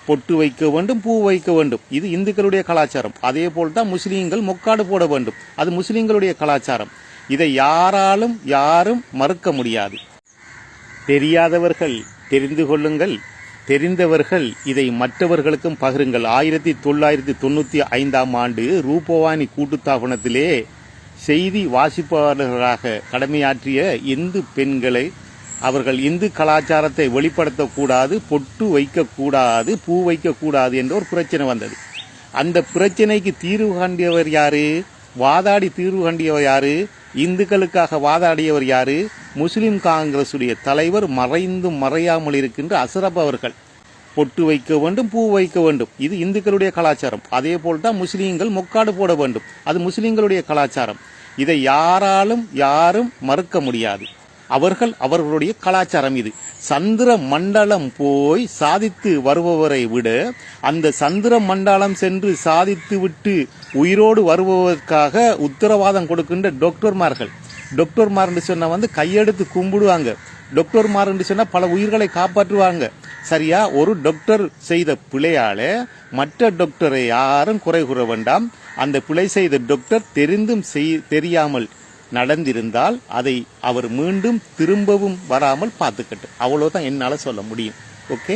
பொட்டு வைக்க வேண்டும், பூ வைக்க வேண்டும். இது இந்துக்களுடைய கலாச்சாரம். அதே போல்தான் முஸ்லீம்கள் மொக்காடு போட வேண்டும். அது முஸ்லீம்களுடைய கலாச்சாரம். இதை யாரும் மறுக்க முடியாது. தெரியாதவர்கள் தெரிந்து கொள்ளுங்கள், தெரிந்தவர்கள் இதை மற்றவர்களுக்கும் பகிருங்கள். 1995ஆம் ஆண்டு ரூபவாணி கூட்டுத்தாபனத்திலே செய்தி வாசிப்பாளர்களாக கடமையாற்றிய இந்து பெண்களை அவர்கள் இந்து கலாச்சாரத்தை வெளிப்படுத்தக்கூடாது, பொட்டு வைக்கக்கூடாது, பூ வைக்கக்கூடாது என்ற ஒரு பிரச்சனை வந்தது. அந்த பிரச்சனைக்கு தீர்வு கண்டியவர் யாரு? வாதாடி தீர்வு கண்டியவர் யாரு? இந்துக்களுக்காக வாதாடியவர் யாரு? முஸ்லிம் காங்கிரசுடைய தலைவர் மறைந்தும் மறையாமல் இருக்கின்ற அசரப் அவர்கள். பொட்டு வைக்க வேண்டும், பூ வைக்க வேண்டும். இது இந்துக்களுடைய கலாச்சாரம். அதே போல்தான் முஸ்லீம்கள் மொக்காடு போட வேண்டும். அது முஸ்லீம்களுடைய கலாச்சாரம். இதை யாரும் மறுக்க முடியாது. அவர்களுடைய கலாச்சாரம் இது. சந்திர மண்டலம் போய் சாதித்து வருபவரை விட அந்த சந்திர மண்டலம் சென்று சாதித்து விட்டு உயிரோடு வருபவதற்காக உத்தரவாதம் கொடுக்கின்ற டாக்டர்மார் சொன்னா கையெடுத்து கும்பிடுவாங்க. டாக்டர்மார் சொன்னா பல உயிர்களை காப்பாற்றுவாங்க. சரியா? ஒரு டாக்டர் செய்த பிழையால மற்ற டாக்டரை யாரும் குறை கூற வேண்டாம். அந்த பிழை செய்த டாக்டர் தெரிந்தும் தெரியாமல் நடந்திருந்தால் அதை அவர் மீண்டும் திரும்பவும் வராமல் பார்த்துக்கட்டும். அவ்வளவுதான் என்னால சொல்ல முடியும். ஓகே.